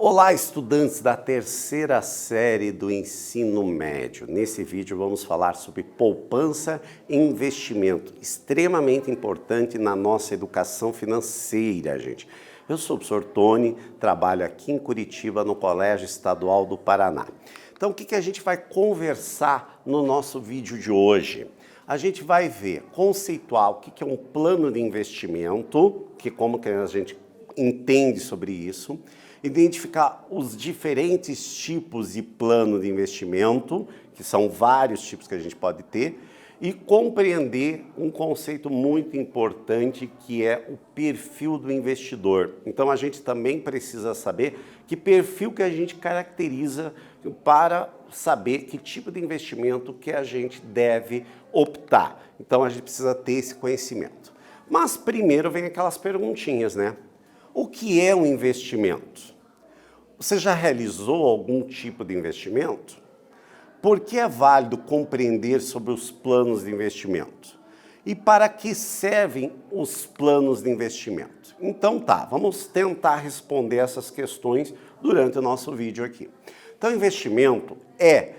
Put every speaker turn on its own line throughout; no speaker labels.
Olá, estudantes da terceira série do ensino médio. Nesse vídeo vamos falar sobre poupança e investimento, extremamente importante na nossa educação financeira, gente. Eu sou o professor Tony, trabalho aqui em Curitiba, no Colégio Estadual do Paraná. Então, o que a gente vai conversar no nosso vídeo de hoje? A gente vai ver, conceituar o que é um plano de investimento, como que a gente entende sobre isso, identificar os diferentes tipos de plano de investimento, que são vários tipos que a gente pode ter, e compreender um conceito muito importante que é o perfil do investidor. Então a gente também precisa saber que perfil que a gente caracteriza para saber que tipo de investimento que a gente deve optar. Então a gente precisa ter esse conhecimento. Mas primeiro vem aquelas perguntinhas, né? O que é um investimento? Você já realizou algum tipo de investimento? Por que é válido compreender sobre os planos de investimento? E para que servem os planos de investimento? Então vamos tentar responder essas questões durante o nosso vídeo aqui. Então, investimento é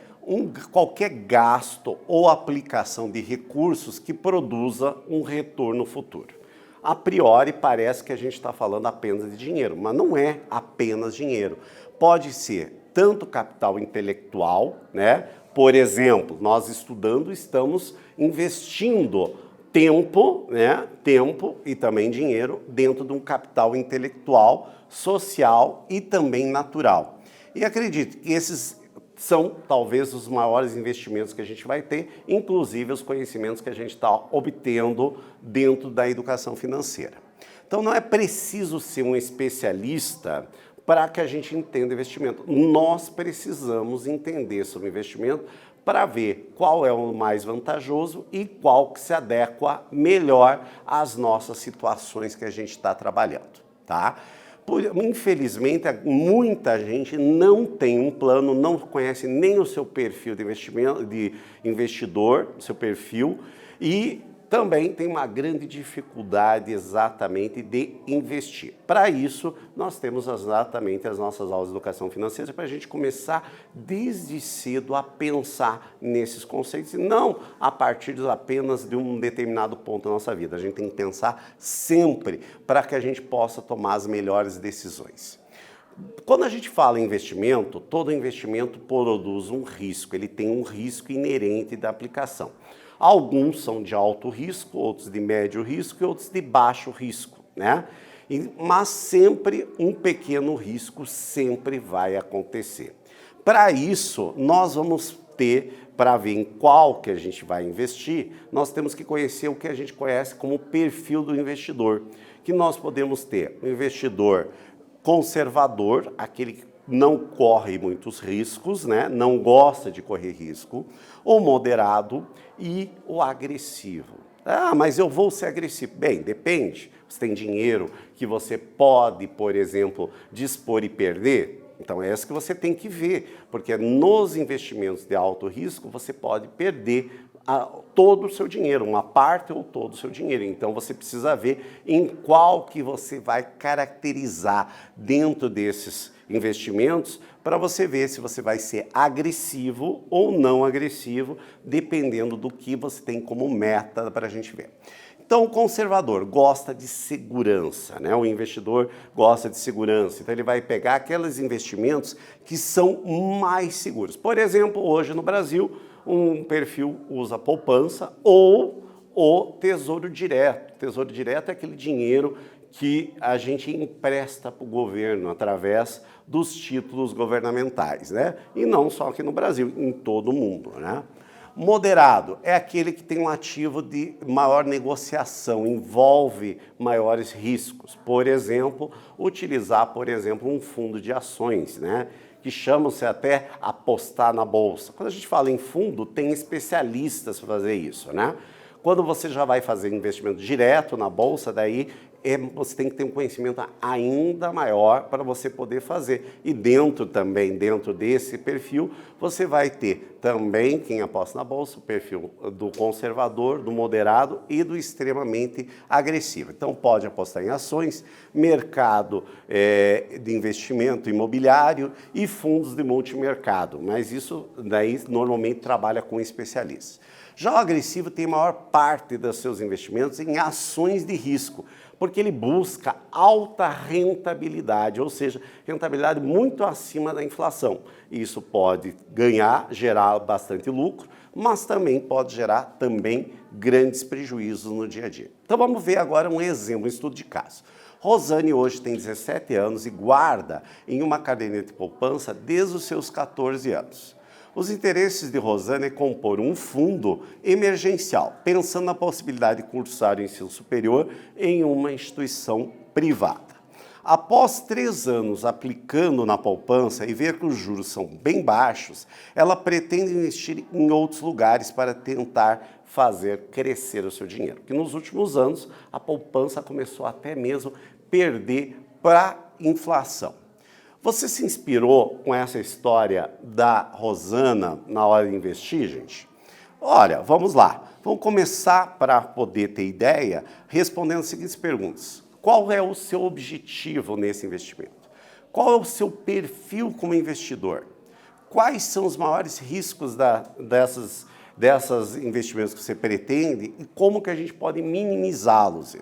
qualquer gasto ou aplicação de recursos que produza um retorno futuro. A priori, parece que a gente está falando apenas de dinheiro, mas não é apenas dinheiro. Pode ser tanto capital intelectual, né? Por exemplo, nós estudando estamos investindo tempo, né? Tempo e também dinheiro dentro de um capital intelectual, social e também natural. E acredito que esses são talvez os maiores investimentos que a gente vai ter, inclusive os conhecimentos que a gente está obtendo dentro da educação financeira. Então não é preciso ser um especialista para que a gente entenda investimento. Nós precisamos entender sobre investimento para ver qual é o mais vantajoso e qual que se adequa melhor às nossas situações que a gente está trabalhando, tá? Infelizmente, muita gente não tem um plano, não conhece nem o seu perfil de investimento, de investidor, seu perfil, e também tem uma grande dificuldade exatamente de investir. Para isso, nós temos exatamente as nossas aulas de educação financeira para a gente começar desde cedo a pensar nesses conceitos e não a partir apenas de um determinado ponto da nossa vida. A gente tem que pensar sempre para que a gente possa tomar as melhores decisões. Quando a gente fala em investimento, todo investimento produz um risco, ele tem um risco inerente da aplicação. Alguns são de alto risco, outros de médio risco e outros de baixo risco, né? Mas sempre um pequeno risco sempre vai acontecer. Para isso, nós vamos ter, para ver em qual que a gente vai investir, nós temos que conhecer o que a gente conhece como perfil do investidor, que nós podemos ter um investidor conservador, aquele que não corre muitos riscos, né? Não gosta de correr risco, o moderado e o agressivo. Ah, mas eu vou ser agressivo. Bem, depende. Você tem dinheiro que você pode, por exemplo, dispor e perder? Então é isso que você tem que ver, porque nos investimentos de alto risco você pode perder todo o seu dinheiro, uma parte ou todo o seu dinheiro. Então você precisa ver em qual que você vai caracterizar dentro desses investimentos para você ver se você vai ser agressivo ou não agressivo, dependendo do que você tem como meta para a gente ver. Então, o conservador gosta de segurança, né? O investidor gosta de segurança. Então, ele vai pegar aqueles investimentos que são mais seguros. Por exemplo, hoje no Brasil, um perfil usa poupança ou o tesouro direto. O tesouro direto é aquele dinheiro que a gente empresta para o governo através dos títulos governamentais, né? E não só aqui no Brasil, em todo o mundo, né? Moderado é aquele que tem um ativo de maior negociação, envolve maiores riscos. Por exemplo, utilizar, um fundo de ações, né? Que chamam-se até apostar na bolsa. Quando a gente fala em fundo, tem especialistas para fazer isso, né? Quando você já vai fazer investimento direto na bolsa, daí você tem que ter um conhecimento ainda maior para você poder fazer. E dentro desse perfil, você vai ter também, quem aposta na bolsa, o perfil do conservador, do moderado e do extremamente agressivo. Então pode apostar em ações, mercado de investimento imobiliário e fundos de multimercado, mas isso daí normalmente trabalha com especialistas. Já o agressivo tem a maior parte dos seus investimentos em ações de risco, porque ele busca alta rentabilidade, ou seja, rentabilidade muito acima da inflação. Isso pode gerar bastante lucro, mas também pode gerar grandes prejuízos no dia a dia. Então vamos ver agora um exemplo, um estudo de caso. Rosane hoje tem 17 anos e guarda em uma caderneta de poupança desde os seus 14 anos. Os interesses de Rosane é compor um fundo emergencial, pensando na possibilidade de cursar o ensino superior em uma instituição privada. Após 3 anos aplicando na poupança e ver que os juros são bem baixos, ela pretende investir em outros lugares para tentar fazer crescer o seu dinheiro. Porque nos últimos anos a poupança começou até mesmo a perder para a inflação. Você se inspirou com essa história da Rosana na hora de investir, gente? Olha, vamos lá. Vamos começar, para poder ter ideia, respondendo as seguintes perguntas. Qual é o seu objetivo nesse investimento? Qual é o seu perfil como investidor? Quais são os maiores riscos dessas investimentos que você pretende e como que a gente pode minimizá-los?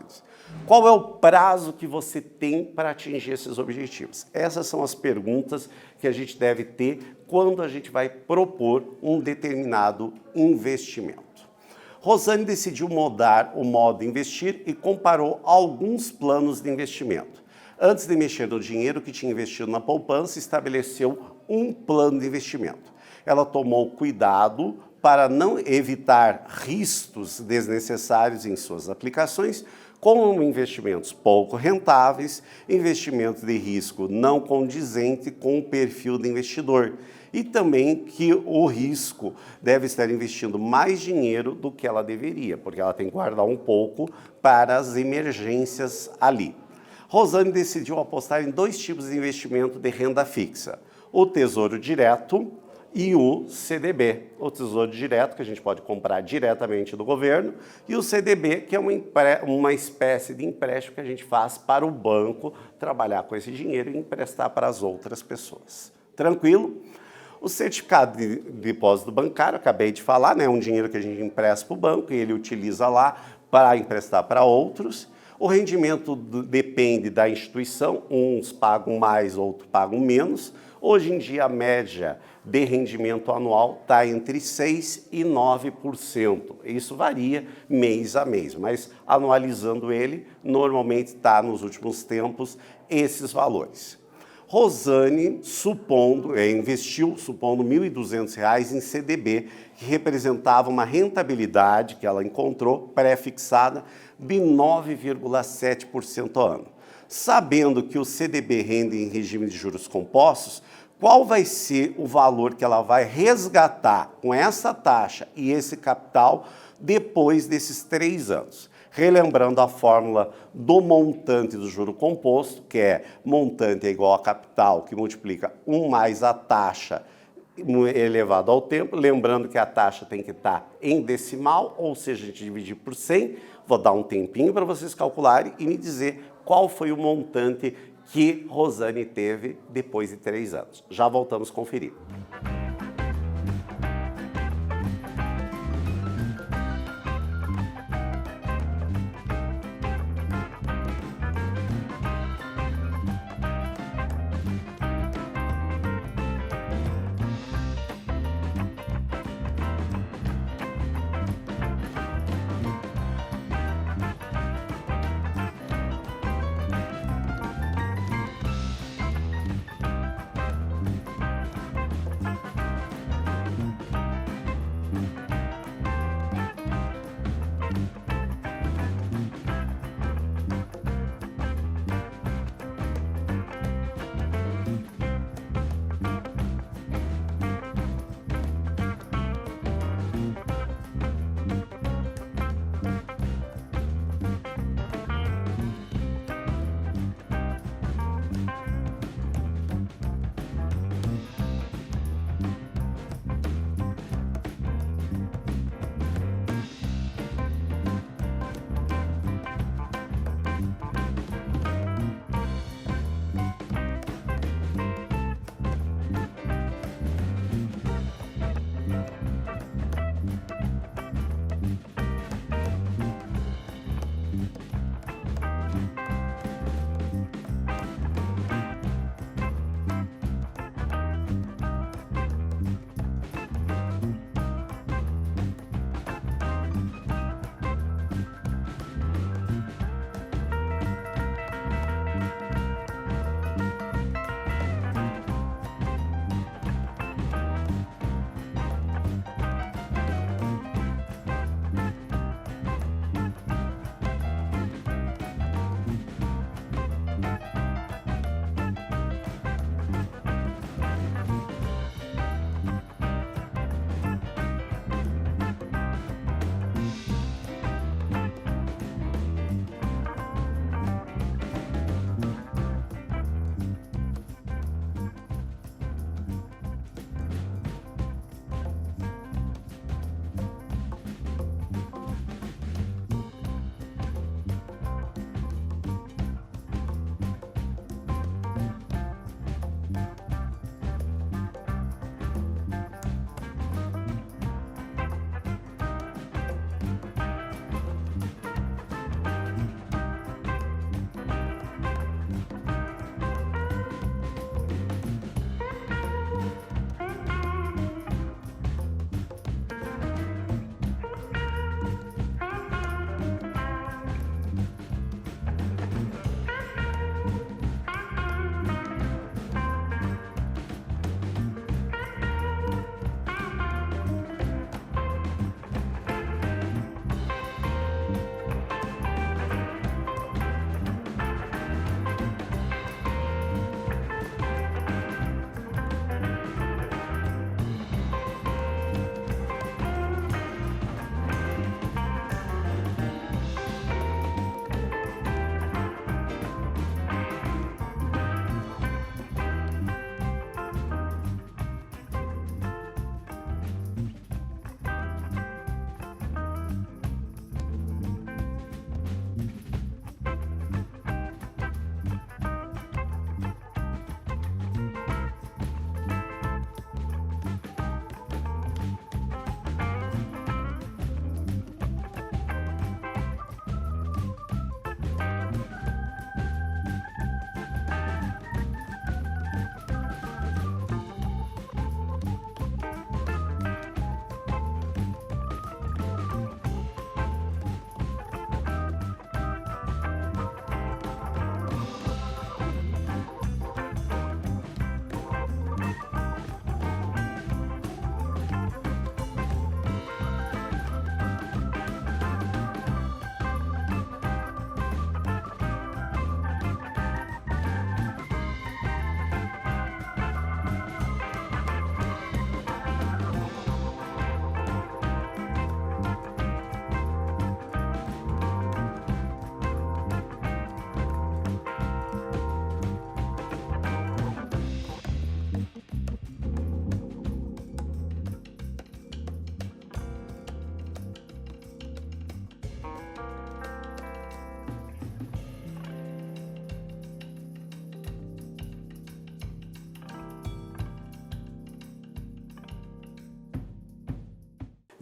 Qual é o prazo que você tem para atingir esses objetivos? Essas são as perguntas que a gente deve ter quando a gente vai propor um determinado investimento. Rosane decidiu mudar o modo de investir e comparou alguns planos de investimento. Antes de mexer no dinheiro que tinha investido na poupança, estabeleceu um plano de investimento. Ela tomou cuidado para não evitar riscos desnecessários em suas aplicações, como investimentos pouco rentáveis, investimentos de risco não condizente com o perfil do investidor e também que o risco deve estar investindo mais dinheiro do que ela deveria, porque ela tem que guardar um pouco para as emergências ali. Rosane decidiu apostar em 2 tipos de investimento de renda fixa, o Tesouro Direto e o CDB, o Tesouro Direto, que a gente pode comprar diretamente do governo, e o CDB, que é uma espécie de empréstimo que a gente faz para o banco trabalhar com esse dinheiro e emprestar para as outras pessoas. Tranquilo? O certificado de depósito bancário, acabei de falar, né, é um dinheiro que a gente empresta para o banco e ele utiliza lá para emprestar para outros. O rendimento depende da instituição, uns pagam mais, outros pagam menos. Hoje em dia, a média de rendimento anual está entre 6% e 9%. Isso varia mês a mês, mas anualizando ele, normalmente está nos últimos tempos esses valores. Rosane, investiu, supondo R$ 1.200 em CDB, que representava uma rentabilidade que ela encontrou pré-fixada de 9,7% ao ano. Sabendo que o CDB rende em regime de juros compostos, qual vai ser o valor que ela vai resgatar com essa taxa e esse capital depois desses 3 anos? Relembrando a fórmula do montante do juro composto, que é montante é igual a capital, que multiplica 1 mais a taxa elevado ao tempo. Lembrando que a taxa tem que estar em decimal, ou seja, a gente dividir por 100. Vou dar um tempinho para vocês calcularem e me dizer qual foi o montante que Rosane teve depois de 3 anos. Já voltamos a conferir.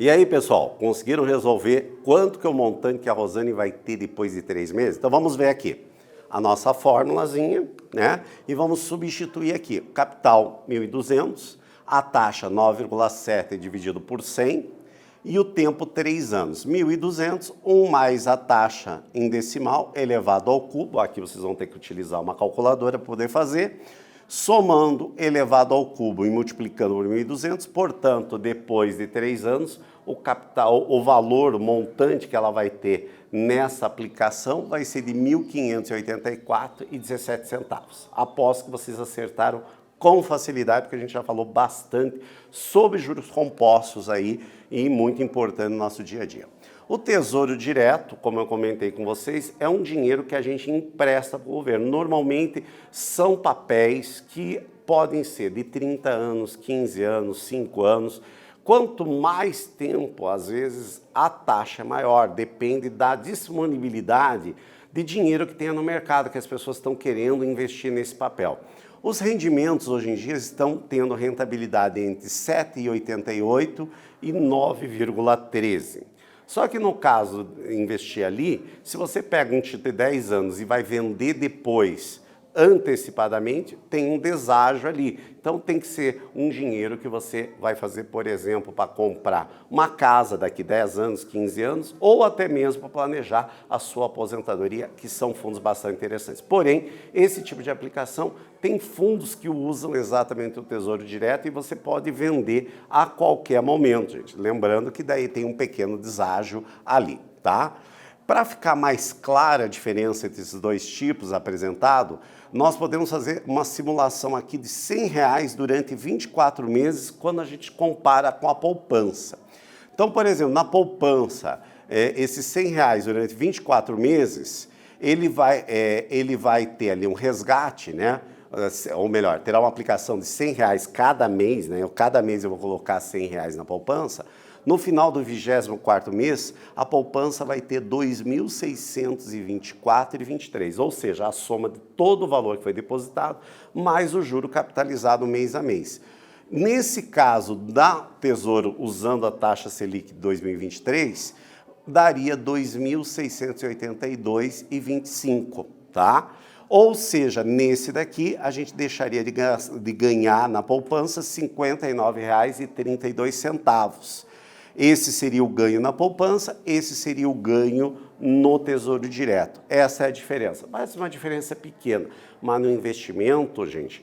E aí, pessoal, conseguiram resolver quanto que é o montante que a Rosane vai ter depois de 3 meses? Então vamos ver aqui a nossa formulazinha, né? E vamos substituir aqui o capital 1.200, a taxa 9,7 dividido por 100 e o tempo 3 anos. 1.200, 1 mais a taxa em decimal elevado ao cubo, aqui vocês vão ter que utilizar uma calculadora para poder fazer, somando elevado ao cubo e multiplicando por 1.200, portanto, depois de 3 anos, o capital, o valor, o montante que ela vai ter nessa aplicação vai ser de R$ 1.584,17. Aposto que vocês acertaram com facilidade, porque a gente já falou bastante sobre juros compostos aí e muito importante no nosso dia a dia. O Tesouro Direto, como eu comentei com vocês, é um dinheiro que a gente empresta para o governo. Normalmente são papéis que podem ser de 30 anos, 15 anos, 5 anos. Quanto mais tempo, às vezes, a taxa é maior, depende da disponibilidade de dinheiro que tenha no mercado, que as pessoas estão querendo investir nesse papel. Os rendimentos hoje em dia estão tendo rentabilidade entre 7,88 e 9,13. Só que no caso de investir ali, se você pega um título de 10 anos e vai vender depois, antecipadamente, tem um deságio ali. Então tem que ser um dinheiro que você vai fazer, por exemplo, para comprar uma casa daqui 10 anos, 15 anos, ou até mesmo para planejar a sua aposentadoria, que são fundos bastante interessantes. Porém, esse tipo de aplicação tem fundos que usam exatamente o Tesouro Direto e você pode vender a qualquer momento, gente. Lembrando que daí tem um pequeno deságio ali, tá? Para ficar mais clara a diferença entre esses dois tipos apresentados, nós podemos fazer uma simulação aqui de R$100 durante 24 meses quando a gente compara com a poupança. Então, por exemplo, na poupança, esses R$100 durante 24 meses, ele vai ter ali um resgate, né? Ou melhor, terá uma aplicação de R$100 cada mês, né? Cada mês eu vou colocar R$100 na poupança. No final do 24º mês, a poupança vai ter R$ 2.624,23, ou seja, a soma de todo o valor que foi depositado, mais o juro capitalizado mês a mês. Nesse caso da Tesouro, usando a taxa Selic de 2023, daria R$ 2.682,25, tá? Ou seja, nesse daqui, a gente deixaria de ganhar na poupança R$ 59,32. Esse seria o ganho na poupança, esse seria o ganho no Tesouro Direto. Essa é a diferença. Mas uma diferença pequena. Mas no investimento, gente,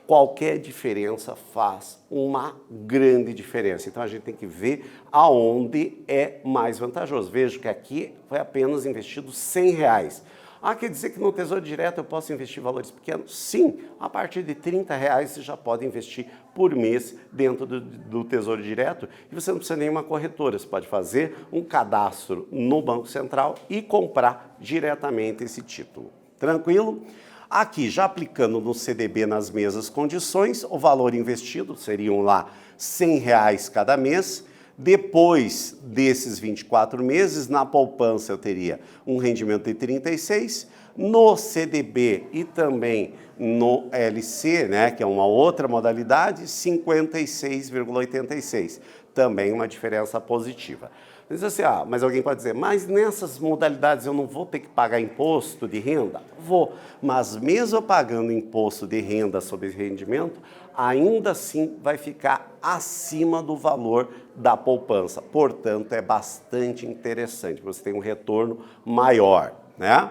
qualquer diferença faz uma grande diferença. Então a gente tem que ver aonde é mais vantajoso. Veja que aqui foi apenas investido R$100. Ah, quer dizer que no Tesouro Direto eu posso investir valores pequenos? Sim, a partir de R$30 você já pode investir por mês dentro do Tesouro Direto e você não precisa nem uma corretora, você pode fazer um cadastro no Banco Central e comprar diretamente esse título. Tranquilo? Aqui, já aplicando no CDB nas mesmas condições, o valor investido seriam lá R$100 cada mês. Depois desses 24 meses, na poupança eu teria um rendimento de 36, no CDB e também no LC, né, que é uma outra modalidade, 56,86. Também uma diferença positiva. Diz assim, mas alguém pode dizer, mas nessas modalidades eu não vou ter que pagar imposto de renda? Vou, mas mesmo pagando imposto de renda sobre rendimento, ainda assim vai ficar acima do valor da poupança. Portanto, é bastante interessante, você tem um retorno maior, né?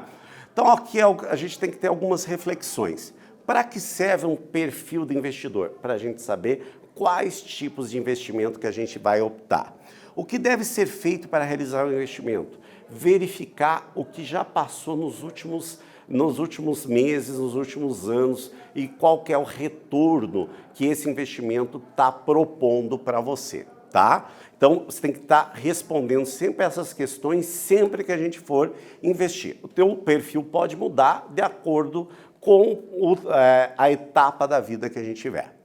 Então, aqui a gente tem que ter algumas reflexões. Para que serve um perfil do investidor? Para a gente saber quais tipos de investimento que a gente vai optar. O que deve ser feito para realizar o investimento? Verificar o que já passou nos últimos meses, nos últimos anos e qual que é o retorno que esse investimento está propondo para você, tá? Então, você tem que estar respondendo sempre essas questões sempre que a gente for investir. O teu perfil pode mudar de acordo com a etapa da vida que a gente tiver.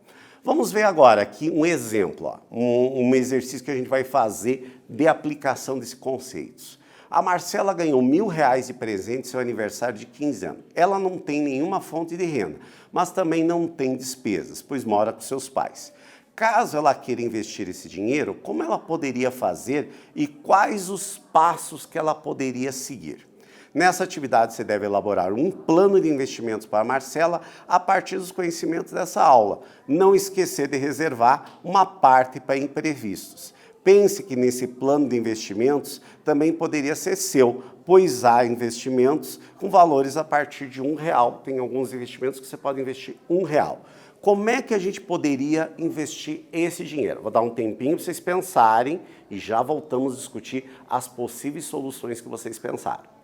Vamos ver agora aqui um exemplo, um exercício que a gente vai fazer de aplicação desses conceitos. A Marcela ganhou R$1.000 de presente no seu aniversário de 15 anos. Ela não tem nenhuma fonte de renda, mas também não tem despesas, pois mora com seus pais. Caso ela queira investir esse dinheiro, como ela poderia fazer e quais os passos que ela poderia seguir? Nessa atividade, você deve elaborar um plano de investimentos para a Marcela a partir dos conhecimentos dessa aula. Não esquecer de reservar uma parte para imprevistos. Pense que nesse plano de investimentos também poderia ser seu, pois há investimentos com valores a partir de R$1. Tem alguns investimentos que você pode investir R$1. Como é que a gente poderia investir esse dinheiro? Vou dar um tempinho para vocês pensarem e já voltamos a discutir as possíveis soluções que vocês pensaram.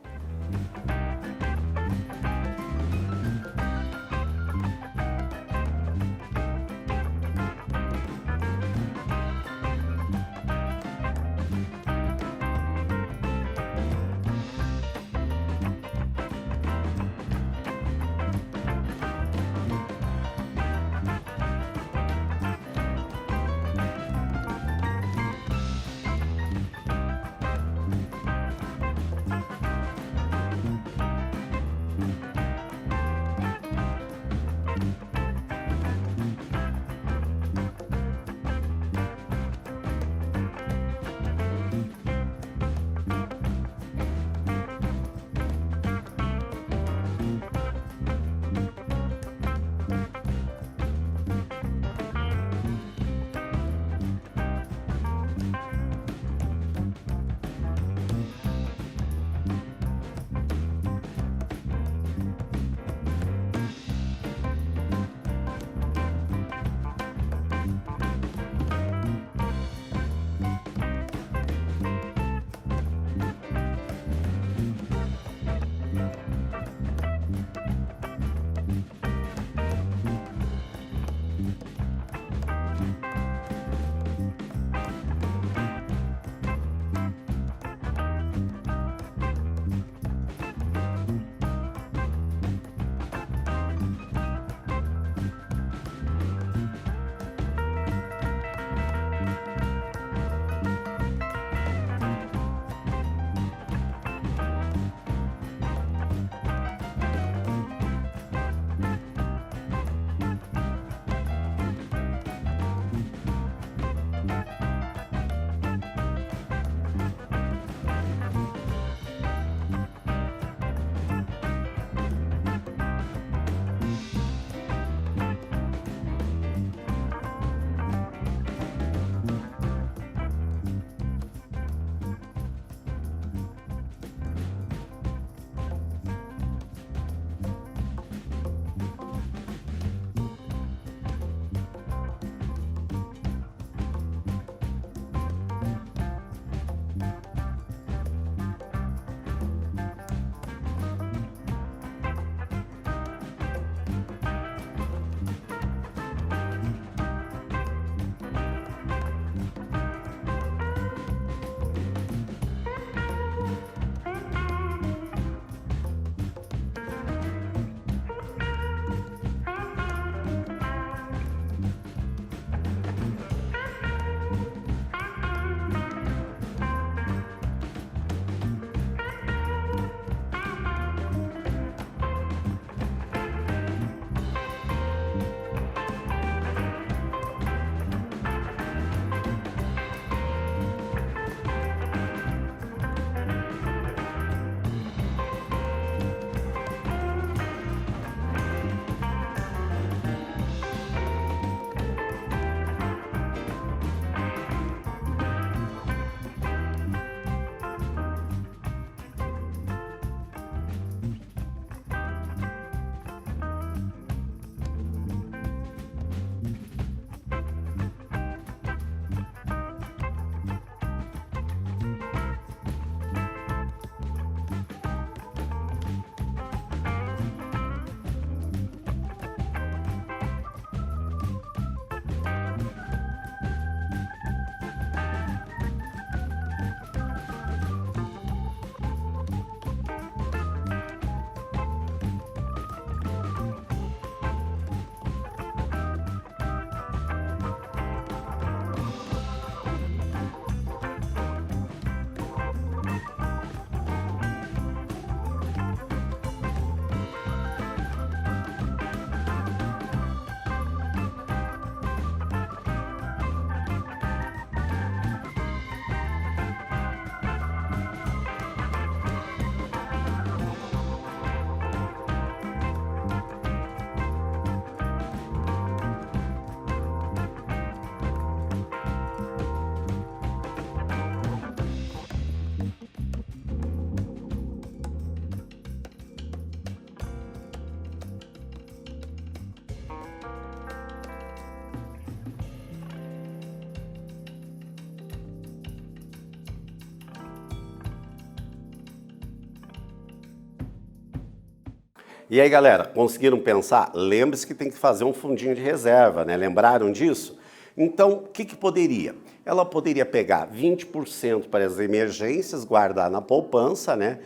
E aí, galera, conseguiram pensar? Lembre-se que tem que fazer um fundinho de reserva, né? Lembraram disso? Então, o que poderia? Ela poderia pegar 20% para as emergências, guardar na poupança, né?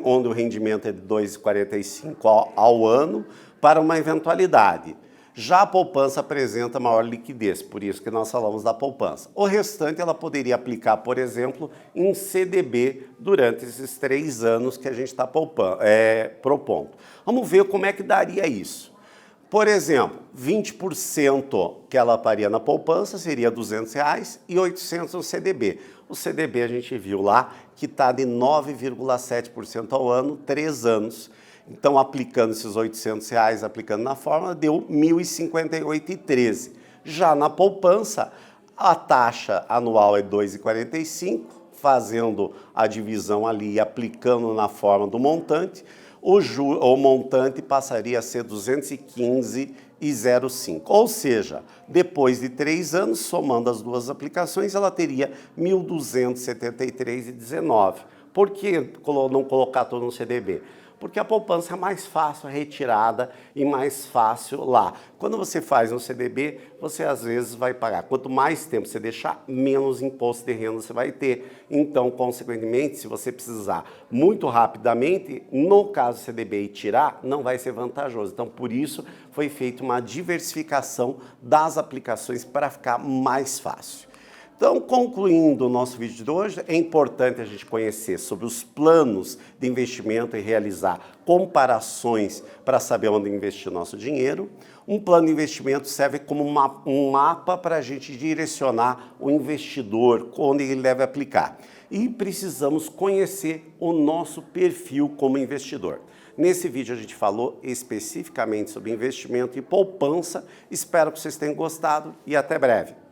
Onde o rendimento é de 2,45 ao ano, para uma eventualidade. Já a poupança apresenta maior liquidez, por isso que nós falamos da poupança. O restante ela poderia aplicar, por exemplo, em CDB durante esses 3 anos que a gente está propondo. Vamos ver como é que daria isso. Por exemplo, 20% que ela faria na poupança seria R$ 200 e 800 no CDB. O CDB a gente viu lá que está de 9,7% ao ano, 3 anos. Então, aplicando esses R$ 800, aplicando na fórmula, deu R$ 1.058,13. Já na poupança, a taxa anual é 2,45, fazendo a divisão ali e aplicando na forma do montante, o montante passaria a ser 215,05. Ou seja, depois de 3 anos, somando as duas aplicações, ela teria 1.273,19. Por que não colocar tudo no CDB? Porque a poupança é mais fácil a retirada e mais fácil lá. Quando você faz um CDB, você às vezes vai pagar. Quanto mais tempo você deixar, menos imposto de renda você vai ter. Então, consequentemente, se você precisar muito rapidamente, no caso do CDB e tirar, não vai ser vantajoso. Então, por isso, foi feita uma diversificação das aplicações para ficar mais fácil. Então, concluindo o nosso vídeo de hoje, é importante a gente conhecer sobre os planos de investimento e realizar comparações para saber onde investir o nosso dinheiro. Um plano de investimento serve como um mapa para a gente direcionar o investidor, onde ele deve aplicar. E precisamos conhecer o nosso perfil como investidor. Nesse vídeo a gente falou especificamente sobre investimento e poupança. Espero que vocês tenham gostado e até breve.